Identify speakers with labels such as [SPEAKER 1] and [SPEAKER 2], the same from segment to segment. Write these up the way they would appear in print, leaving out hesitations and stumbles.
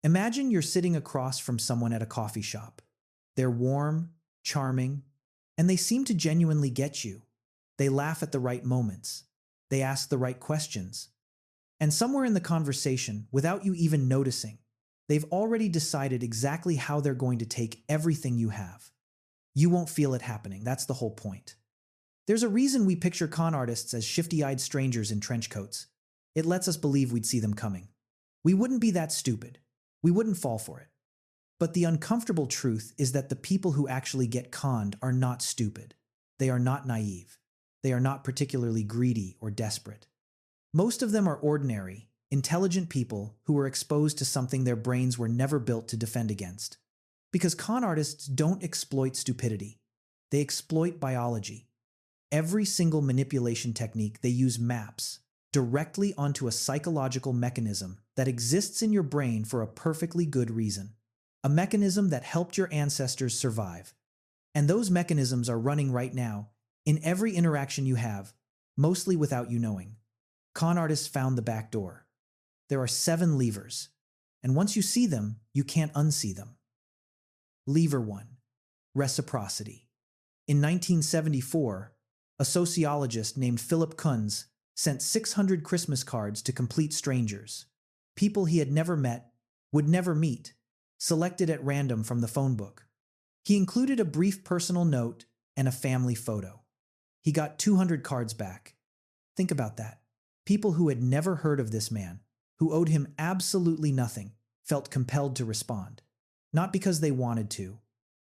[SPEAKER 1] Imagine you're sitting across from someone at a coffee shop. They're warm, charming, and they seem to genuinely get you. They laugh at the right moments. They ask the right questions. And somewhere in the conversation, without you even noticing, they've already decided exactly how they're going to take everything you have. You won't feel it happening. That's the whole point. There's a reason we picture con artists as shifty-eyed strangers in trench coats. It lets us believe we'd see them coming. We wouldn't be that stupid. We wouldn't fall for it. But the uncomfortable truth is that the people who actually get conned are not stupid. They are not naive. They are not particularly greedy or desperate. Most of them are ordinary, intelligent people who were exposed to something their brains were never built to defend against. Because con artists don't exploit stupidity. They exploit biology. Every single manipulation technique they use maps directly onto a psychological mechanism that exists in your brain for a perfectly good reason. A mechanism that helped your ancestors survive. And those mechanisms are running right now in every interaction you have, mostly without you knowing. Con artists found the back door. There are 7 levers, and once you see them, you can't unsee them. Lever 1. Reciprocity. In 1974, a sociologist named Philip Kunz sent 600 Christmas cards to complete strangers, people he had never met, would never meet, selected at random from the phone book. He included a brief personal note and a family photo. He got 200 cards back. Think about that. People who had never heard of this man, who owed him absolutely nothing, felt compelled to respond. Not because they wanted to,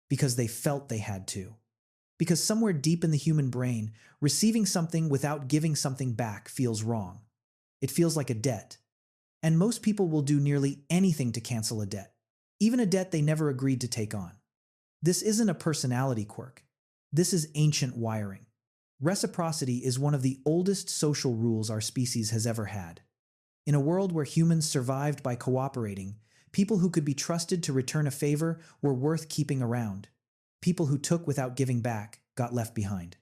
[SPEAKER 1] because they felt they had to. Because somewhere deep in the human brain, receiving something without giving something back feels wrong. It feels like a debt. And most people will do nearly anything to cancel a debt, even a debt they never agreed to take on. This isn't a personality quirk. This is ancient wiring. Reciprocity is one of the oldest social rules our species has ever had. In a world where humans survived by cooperating, people who could be trusted to return a favor were worth keeping around. People who took without giving back got left behind.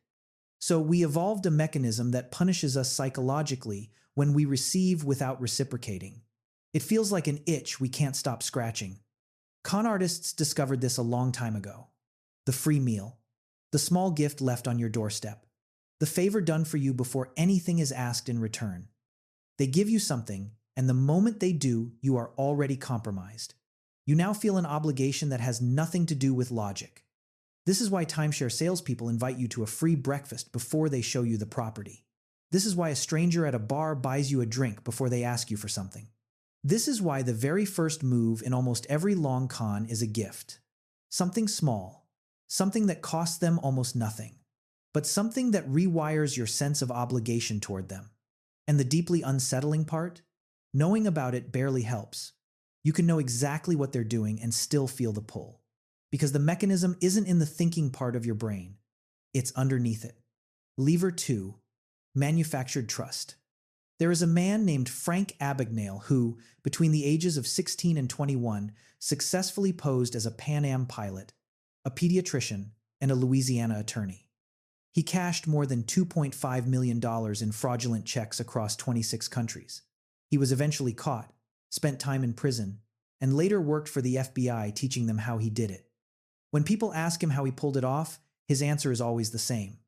[SPEAKER 1] So we evolved a mechanism that punishes us psychologically when we receive without reciprocating. It feels like an itch we can't stop scratching. Con artists discovered this a long time ago. The free meal. The small gift left on your doorstep. The favor done for you before anything is asked in return. They give you something, and the moment they do, you are already compromised. You now feel an obligation that has nothing to do with logic. This is why timeshare salespeople invite you to a free breakfast before they show you the property. This is why a stranger at a bar buys you a drink before they ask you for something. This is why the very first move in almost every long con is a gift. Something small, something that costs them almost nothing, but something that rewires your sense of obligation toward them. And the deeply unsettling part? Knowing about it barely helps. You can know exactly what they're doing and still feel the pull. Because the mechanism isn't in the thinking part of your brain. It's underneath it. Lever 2. Manufactured trust. There is a man named Frank Abagnale who, between the ages of 16 and 21, successfully posed as a Pan Am pilot, a pediatrician, and a Louisiana attorney. He cashed more than $2.5 million in fraudulent checks across 26 countries. He was eventually caught, spent time in prison, and later worked for the FBI teaching them how he did it. When people ask him how he pulled it off, his answer is always the same.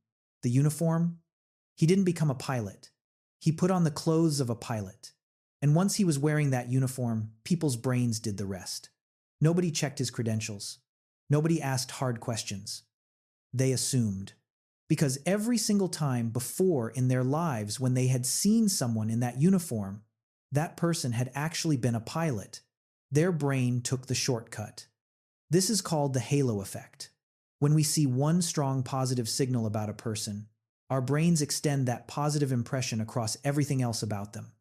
[SPEAKER 1] The uniform? He didn't become a pilot. He put on the clothes of a pilot. And once he was wearing that uniform, people's brains did the rest. Nobody checked his credentials. Nobody asked hard questions. They assumed. Because every single time before in their lives when they had seen someone in that uniform, that person had actually been a pilot. Their brain took the shortcut. This is called the halo effect. When we see one strong positive signal about a person, our brains extend that positive impression across everything else about them.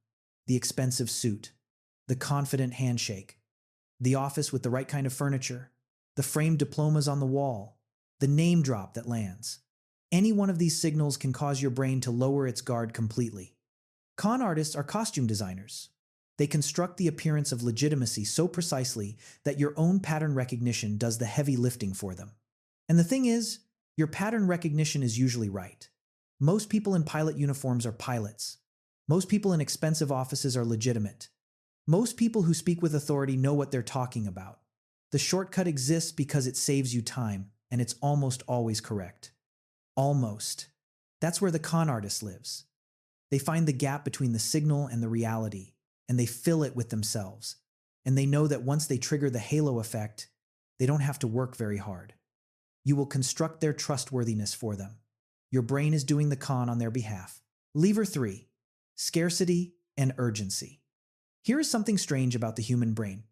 [SPEAKER 1] The expensive suit, the confident handshake, the office with the right kind of furniture, the framed diplomas on the wall, the name drop that lands. Any one of these signals can cause your brain to lower its guard completely. Con artists are costume designers. They construct the appearance of legitimacy so precisely that your own pattern recognition does the heavy lifting for them. And the thing is, your pattern recognition is usually right. Most people in pilot uniforms are pilots. Most people in expensive offices are legitimate. Most people who speak with authority know what they're talking about. The shortcut exists because it saves you time, and it's almost always correct. Almost. That's where the con artist lives. They find the gap between the signal and the reality, and they fill it with themselves. And they know that once they trigger the halo effect, they don't have to work very hard. You will construct their trustworthiness for them. Your brain is doing the con on their behalf. Lever 3. Scarcity and urgency. Here is something strange about the human brain.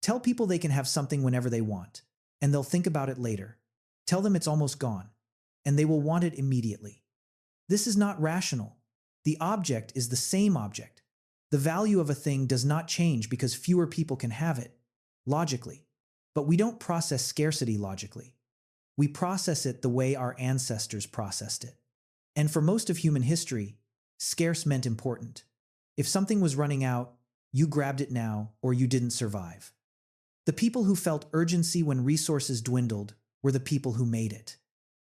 [SPEAKER 1] Tell people they can have something whenever they want, and they'll think about it later. Tell them it's almost gone, and they will want it immediately. This is not rational. The object is the same object. The value of a thing does not change because fewer people can have it, logically. But we don't process scarcity logically. We process it the way our ancestors processed it. And for most of human history, scarce meant important. If something was running out, you grabbed it now or you didn't survive. The people who felt urgency when resources dwindled were the people who made it.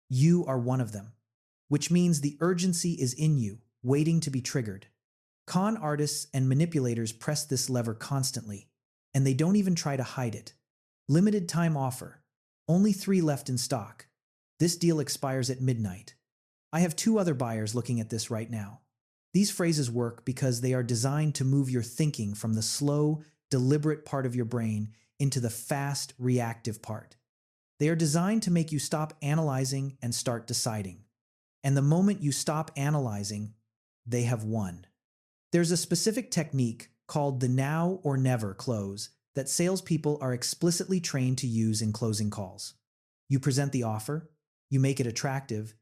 [SPEAKER 1] You are one of them, which means the urgency is in you, waiting to be triggered. Con artists and manipulators press this lever constantly, and they don't even try to hide it. Limited time offer. Only 3 left in stock. This deal expires at midnight. I have 2 other buyers looking at this right now. These phrases work because they are designed to move your thinking from the slow, deliberate part of your brain into the fast, reactive part. They are designed to make you stop analyzing and start deciding. And the moment you stop analyzing, they have won. There's a specific technique called the now or never close that salespeople are explicitly trained to use in closing calls. You present the offer, you make it attractive,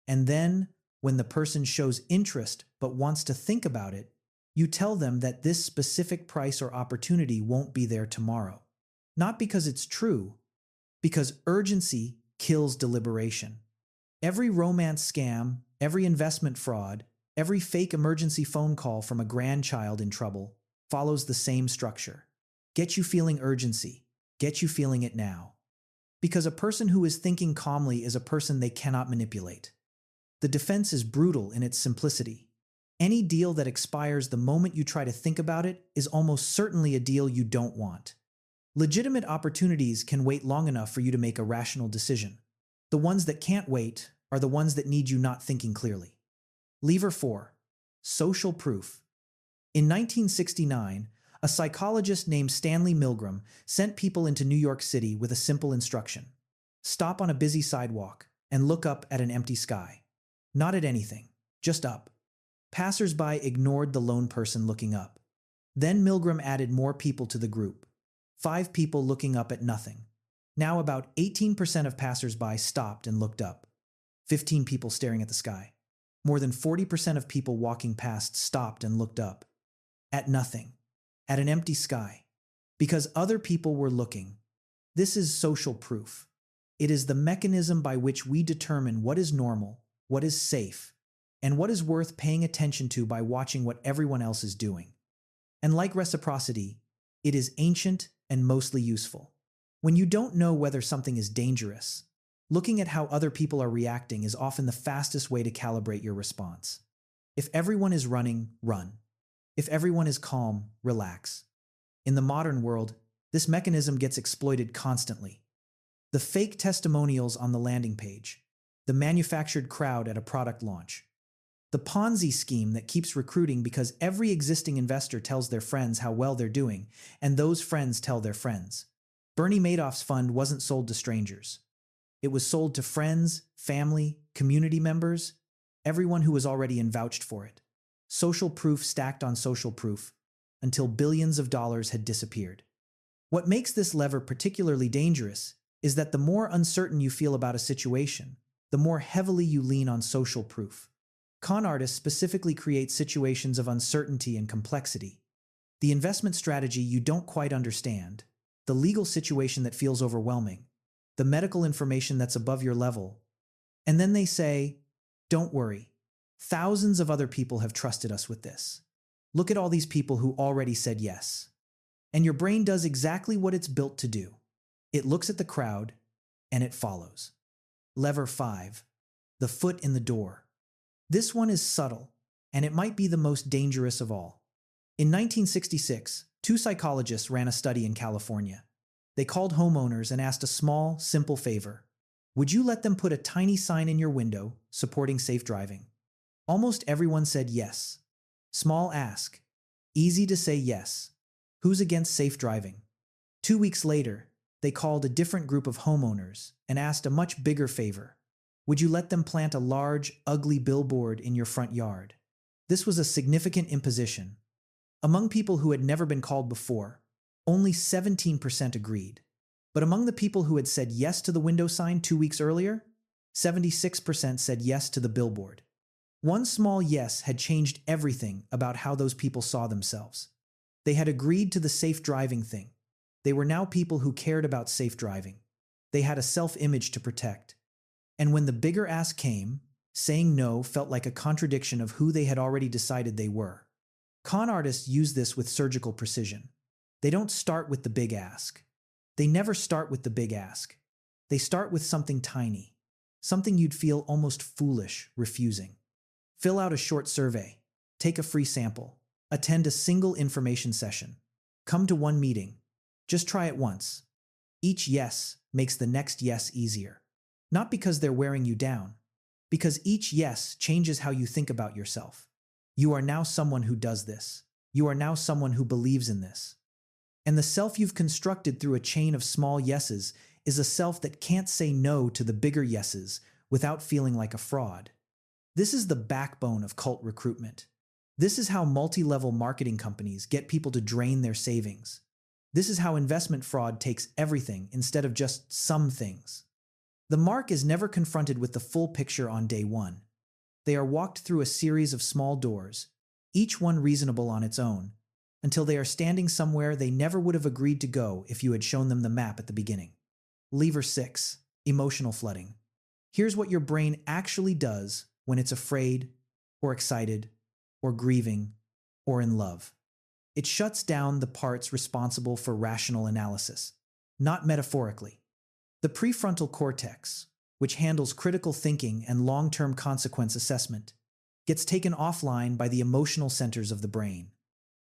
[SPEAKER 1] and then, when the person shows interest but wants to think about it, you tell them that this specific price or opportunity won't be there tomorrow. Not because it's true, because urgency kills deliberation. Every romance scam, every investment fraud, every fake emergency phone call from a grandchild in trouble follows the same structure. Get you feeling urgency. Get you feeling it now. Because a person who is thinking calmly is a person they cannot manipulate. The defense is brutal in its simplicity. Any deal that expires the moment you try to think about it is almost certainly a deal you don't want. Legitimate opportunities can wait long enough for you to make a rational decision. The ones that can't wait are the ones that need you not thinking clearly. Lever 4. Social proof. In 1969, a psychologist named Stanley Milgram sent people into New York City with a simple instruction. Stop on a busy sidewalk and look up at an empty sky. Not at anything, just up. Passers-by ignored the lone person looking up. Then Milgram added more people to the group. 5 people looking up at nothing. Now about 18% of passers-by stopped and looked up. 15 people staring at the sky. More than 40% of people walking past stopped and looked up. At nothing. At an empty sky. Because other people were looking. This is social proof. It is the mechanism by which we determine what is normal, what is safe, and what is worth paying attention to by watching what everyone else is doing. And like reciprocity, it is ancient and mostly useful. When you don't know whether something is dangerous, looking at how other people are reacting is often the fastest way to calibrate your response. If everyone is running, run. If everyone is calm, relax. In the modern world, this mechanism gets exploited constantly. The fake testimonials on the landing page, the manufactured crowd at a product launch, the Ponzi scheme that keeps recruiting because every existing investor tells their friends how well they're doing, and those friends tell their friends. Bernie Madoff's fund wasn't sold to strangers. It was sold to friends, family, community members, everyone who was already vouched for it. Social proof stacked on social proof, until billions of dollars had disappeared. What makes this lever particularly dangerous is that the more uncertain you feel about a situation, the more heavily you lean on social proof. Con artists specifically create situations of uncertainty and complexity. The investment strategy you don't quite understand, the legal situation that feels overwhelming, the medical information that's above your level. And then they say, don't worry. Thousands of other people have trusted us with this. Look at all these people who already said yes. And your brain does exactly what it's built to do. It looks at the crowd, and it follows. Lever 5. The foot in the door. This one is subtle, and it might be the most dangerous of all. In 1966, Two psychologists ran a study in California. They called homeowners and asked a small, simple favor. Would you let them put a tiny sign in your window supporting safe driving? Almost everyone said yes. Small ask. Easy to say yes. Who's against safe driving? 2 weeks later, they called a different group of homeowners and asked a much bigger favor. Would you let them plant a large, ugly billboard in your front yard? This was a significant imposition. Among people who had never been called before, only 17% agreed. But among the people who had said yes to the window sign 2 weeks earlier, 76% said yes to the billboard. One small yes had changed everything about how those people saw themselves. They had agreed to the safe driving thing. They were now people who cared about safe driving. They had a self-image to protect. And when the bigger ask came, saying no felt like a contradiction of who they had already decided they were. Con artists use this with surgical precision. They don't start with the big ask. They never start with the big ask. They start with something tiny, something you'd feel almost foolish refusing. Fill out a short survey, take a free sample, attend a single information session, come to one meeting. Just try it once. Each yes makes the next yes easier. Not because they're wearing you down, because each yes changes how you think about yourself. You are now someone who does this. You are now someone who believes in this. And the self you've constructed through a chain of small yeses is a self that can't say no to the bigger yeses without feeling like a fraud. This is the backbone of cult recruitment. This is how multi-level marketing companies get people to drain their savings. This is how investment fraud takes everything instead of just some things. The mark is never confronted with the full picture on day one. They are walked through a series of small doors, each one reasonable on its own, until they are standing somewhere they never would have agreed to go if you had shown them the map at the beginning. Lever 6. Emotional flooding. Here's what your brain actually does when it's afraid, or excited, or grieving, or in love. It shuts down the parts responsible for rational analysis, not metaphorically. The prefrontal cortex, which handles critical thinking and long-term consequence assessment, gets taken offline by the emotional centers of the brain.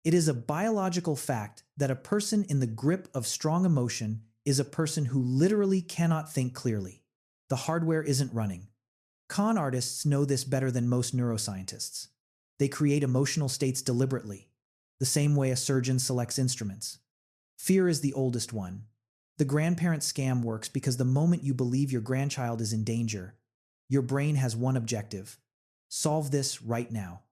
[SPEAKER 1] It is a biological fact that a person in the grip of strong emotion is a person who literally cannot think clearly. The hardware isn't running. Con artists know this better than most neuroscientists. They create emotional states deliberately, the same way a surgeon selects instruments. Fear is the oldest one. The grandparent scam works because the moment you believe your grandchild is in danger, your brain has one objective: solve this right now.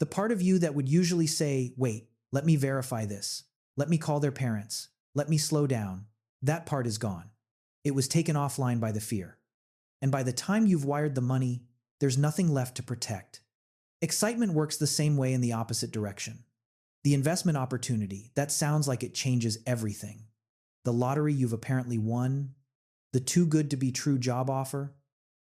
[SPEAKER 1] The part of you that would usually say, wait, let me verify this, let me call their parents, let me slow down, that part is gone. It was taken offline by the fear. And by the time you've wired the money, there's nothing left to protect. Excitement works the same way in the opposite direction. The investment opportunity, that sounds like it changes everything. The lottery you've apparently won, the too good to be true job offer,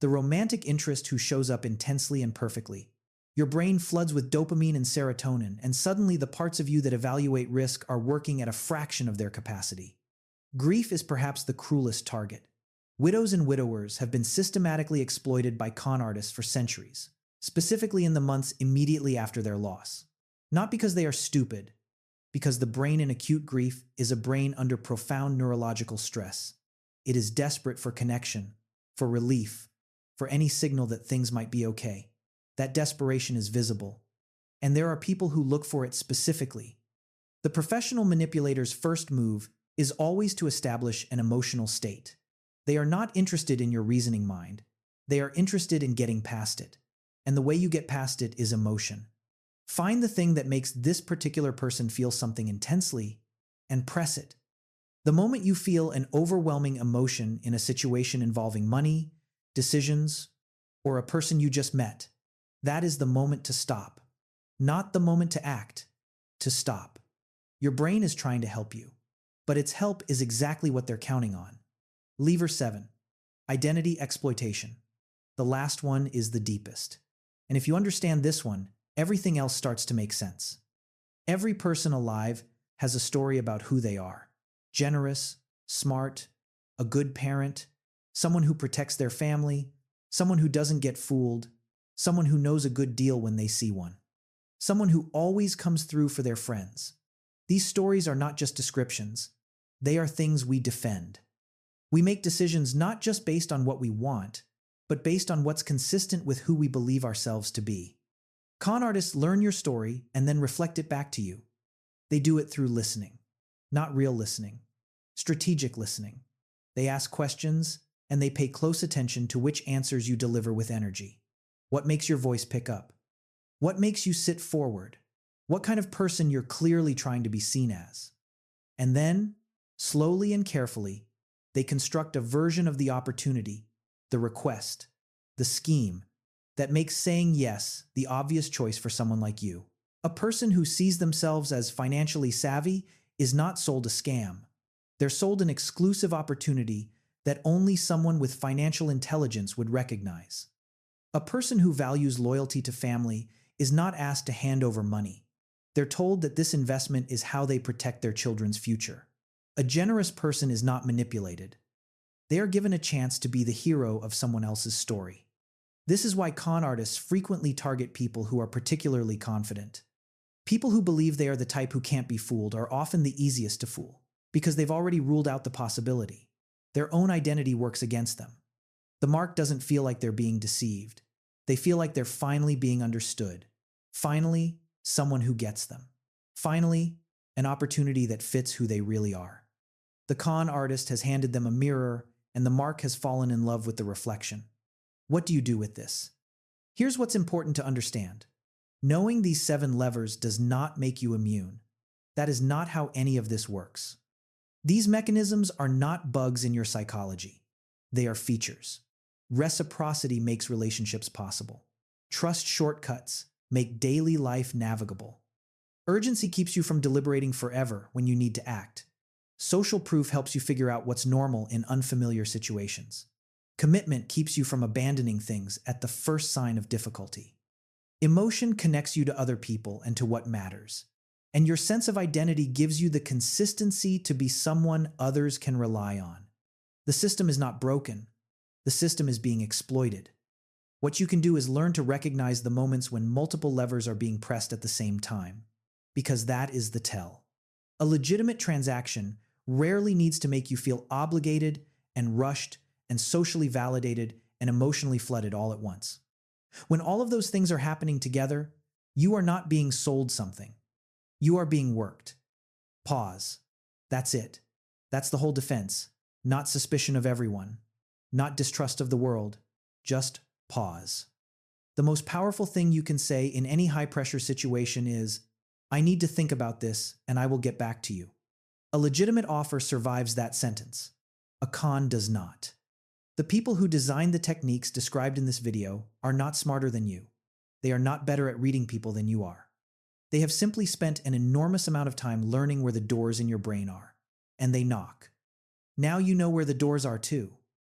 [SPEAKER 1] the romantic interest who shows up intensely and perfectly. Your brain floods with dopamine and serotonin, and suddenly the parts of you that evaluate risk are working at a fraction of their capacity. Grief is perhaps the cruelest target. Widows and widowers have been systematically exploited by con artists for centuries, specifically in the months immediately after their loss. Not because they are stupid, because the brain in acute grief is a brain under profound neurological stress. It is desperate for connection, for relief, for any signal that things might be okay. That desperation is visible, and there are people who look for it specifically. The professional manipulator's first move is always to establish an emotional state. They are not interested in your reasoning mind. They are interested in getting past it. And the way you get past it is emotion. Find the thing that makes this particular person feel something intensely and press it. The moment you feel an overwhelming emotion in a situation involving money, decisions, or a person you just met, that is the moment to stop. Not the moment to act, to stop. Your brain is trying to help you, but its help is exactly what they're counting on. Lever 7. Identity exploitation. The last one is the deepest. And if you understand this one, everything else starts to make sense. Every person alive has a story about who they are. Generous, smart, a good parent, someone who protects their family, someone who doesn't get fooled, someone who knows a good deal when they see one, someone who always comes through for their friends. These stories are not just descriptions. They are things we defend. We make decisions not just based on what we want, but based on what's consistent with who we believe ourselves to be. Con artists learn your story and then reflect it back to you. They do it through listening, not real listening, strategic listening. They ask questions and they pay close attention to which answers you deliver with energy. What makes your voice pick up? What makes you sit forward? What kind of person you're clearly trying to be seen as? And then, slowly and carefully, they construct a version of the opportunity, the request, the scheme that makes saying yes the obvious choice for someone like you. A person who sees themselves as financially savvy is not sold a scam. They're sold an exclusive opportunity that only someone with financial intelligence would recognize. A person who values loyalty to family is not asked to hand over money. They're told that this investment is how they protect their children's future. A generous person is not manipulated. They are given a chance to be the hero of someone else's story. This is why con artists frequently target people who are particularly confident. People who believe they are the type who can't be fooled are often the easiest to fool, because they've already ruled out the possibility. Their own identity works against them. The mark doesn't feel like they're being deceived. They feel like they're finally being understood. Finally, someone who gets them. Finally, an opportunity that fits who they really are. The con artist has handed them a mirror, and the mark has fallen in love with the reflection. What do you do with this? Here's what's important to understand. Knowing these 7 levers does not make you immune. That is not how any of this works. These mechanisms are not bugs in your psychology. They are features. Reciprocity makes relationships possible. Trust shortcuts make daily life navigable. Urgency keeps you from deliberating forever when you need to act. Social proof helps you figure out what's normal in unfamiliar situations. Commitment keeps you from abandoning things at the first sign of difficulty. Emotion connects you to other people and to what matters. And your sense of identity gives you the consistency to be someone others can rely on. The system is not broken. The system is being exploited. What you can do is learn to recognize the moments when multiple levers are being pressed at the same time, because that is the tell. A legitimate transaction rarely needs to make you feel obligated and rushed and socially validated and emotionally flooded all at once. When all of those things are happening together, you are not being sold something. You are being worked. Pause. That's it. That's the whole defense. Not suspicion of everyone. Not distrust of the world. Just pause. The most powerful thing you can say in any high-pressure situation is, "I need to think about this, and I will get back to you." A legitimate offer survives that sentence. A con does not. The people who designed the techniques described in this video are not smarter than you. They are not better at reading people than you are. They have simply spent an enormous amount of time learning where the doors in your brain are. And they knock. Now you know where the doors are too.